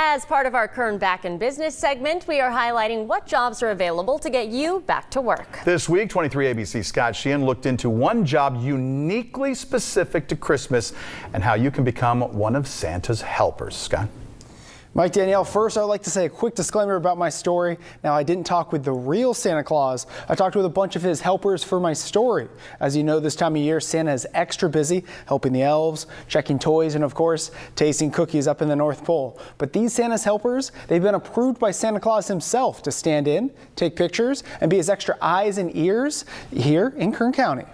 As part of our Kern Back in Business segment, we are highlighting what jobs are available to get you back to work. This week, 23 ABC's Scott Sheehan looked into one job uniquely specific to Christmas and how you can become one of Santa's helpers. Scott? Mike, Danielle, first I'd like to say a quick disclaimer about my story. Now, I didn't talk with the real Santa Claus. I talked with a bunch of his helpers for my story. As you know, this time of year, Santa is extra busy helping the elves, checking toys, and of course, tasting cookies up in the North Pole. But these Santa's helpers, they've been approved by Santa Claus himself to stand in, take pictures, and be his extra eyes and ears here in Kern County.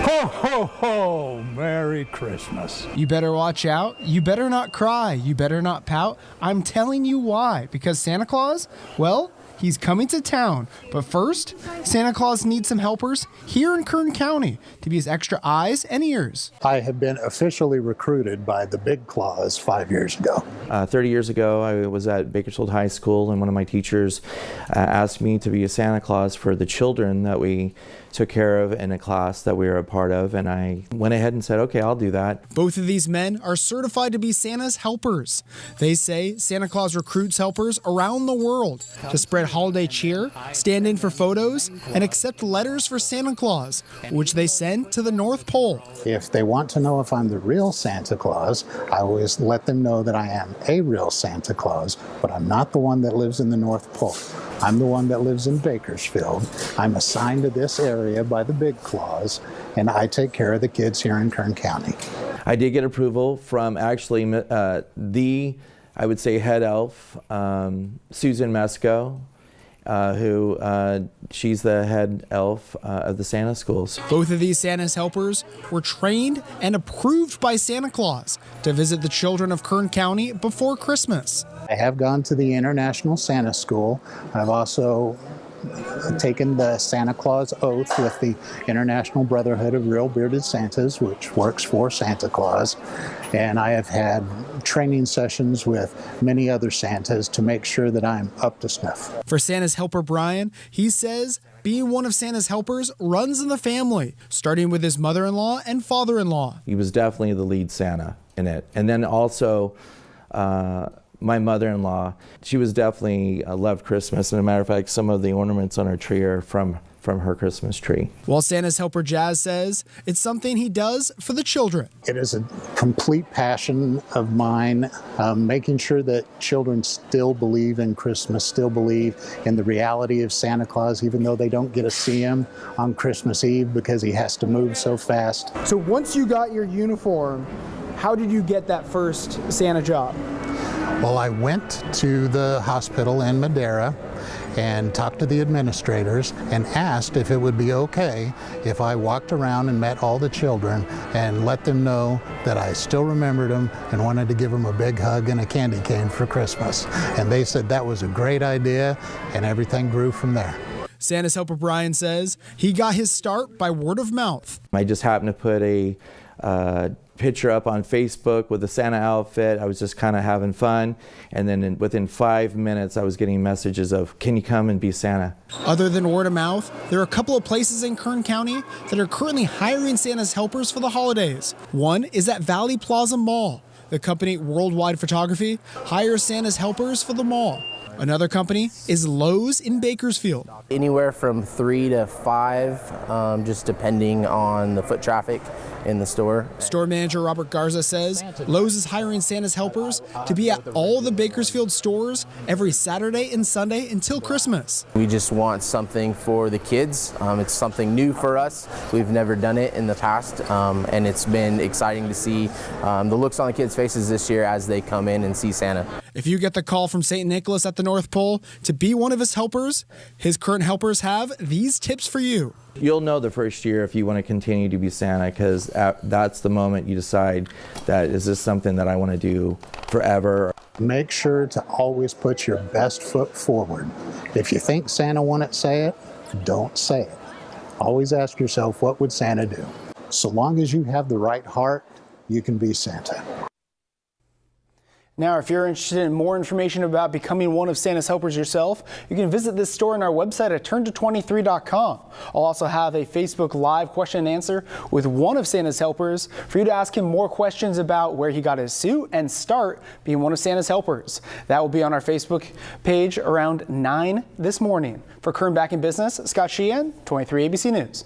Ho, ho, ho! Merry Christmas. You better watch out. You better not cry. You better not pout. I'm telling you why. Because Santa Claus, well, he's coming to town. But first, Santa Claus needs some helpers here in Kern County to be his extra eyes and ears. I have been officially recruited by the Big Claus 5 years ago. 30 years ago, I was at Bakersfield High School, and one of my teachers asked me to be a Santa Claus for the children that we took care of in a class that we were a part of, and I went ahead and said, okay, I'll do that. Both of these men are certified to be Santa's helpers. They say Santa Claus recruits helpers around the world to spread holiday cheer, stand in for photos, and accept letters for Santa Claus, which they send to the North Pole. If they want to know if I'm the real Santa Claus, I always let them know that I am a real Santa Claus, but I'm not the one that lives in the North Pole. I'm the one that lives in Bakersfield. I'm assigned to this area by the Big Claus, and I take care of the kids here in Kern County. I did get approval from actually I would say, head elf, Susan Mesco, who she's the head elf of the Santa schools. Both of these Santa's helpers were trained and approved by Santa Claus to visit the children of Kern County before Christmas. I have gone to the International Santa School. I've also taken the Santa Claus oath with the International Brotherhood of Real Bearded Santas, which works for Santa Claus. And I have had training sessions with many other Santas to make sure that I'm up to snuff. For Santa's helper Brian, he says being one of Santa's helpers runs in the family, starting with his mother-in-law and father-in-law. He was definitely the lead Santa in it. And then also, my mother-in-law, she was definitely loved Christmas. And as a matter of fact, some of the ornaments on her tree are from her Christmas tree. While Santa's helper Jazz says it's something he does for the children. It is a complete passion of mine, making sure that children still believe in Christmas, still believe in the reality of Santa Claus, even though they don't get to see him on Christmas Eve because he has to move so fast. So once you got your uniform, how did you get that first Santa job? Well, I went to the hospital in Madera and talked to the administrators and asked if it would be okay if I walked around and met all the children and let them know that I still remembered them and wanted to give them a big hug and a candy cane for Christmas. And they said that was a great idea, and everything grew from there. Santa's helper Brian says he got his start by word of mouth. I just happened to put a picture up on Facebook with the Santa outfit. I was just kind of having fun, and then within 5 minutes I was getting messages of, can you come and be Santa? Other than word of mouth, there are a couple of places in Kern County that are currently hiring Santa's helpers for the holidays. One is at Valley Plaza Mall. The company Worldwide Photography hires Santa's helpers for the mall. Another company is Lowe's in Bakersfield. Anywhere from 3 to 5, just depending on the foot traffic in the store. Store manager Robert Garza says Lowe's is hiring Santa's helpers to be at all the Bakersfield stores every Saturday and Sunday until Christmas. We just want something for the kids. It's something new for us. We've never done it in the past, and it's been exciting to see the looks on the kids' faces this year as they come in and see Santa. If you get the call from St. Nicholas at the North Pole to be one of his helpers, his current helpers have these tips for you. You'll know the first year if you want to continue to be Santa, because that's the moment you decide that is this something that I want to do forever. Make sure to always put your best foot forward. If you think Santa wouldn't say it, don't say it. Always ask yourself, what would Santa do? So long as you have the right heart, you can be Santa. Now, if you're interested in more information about becoming one of Santa's helpers yourself, you can visit this story on our website at turn223.com. I'll also have a Facebook Live question and answer with one of Santa's helpers for you to ask him more questions about where he got his suit and start being one of Santa's helpers. That will be on our Facebook page around 9 this morning. For Kern Back in Business, Scott Sheehan, 23 ABC News.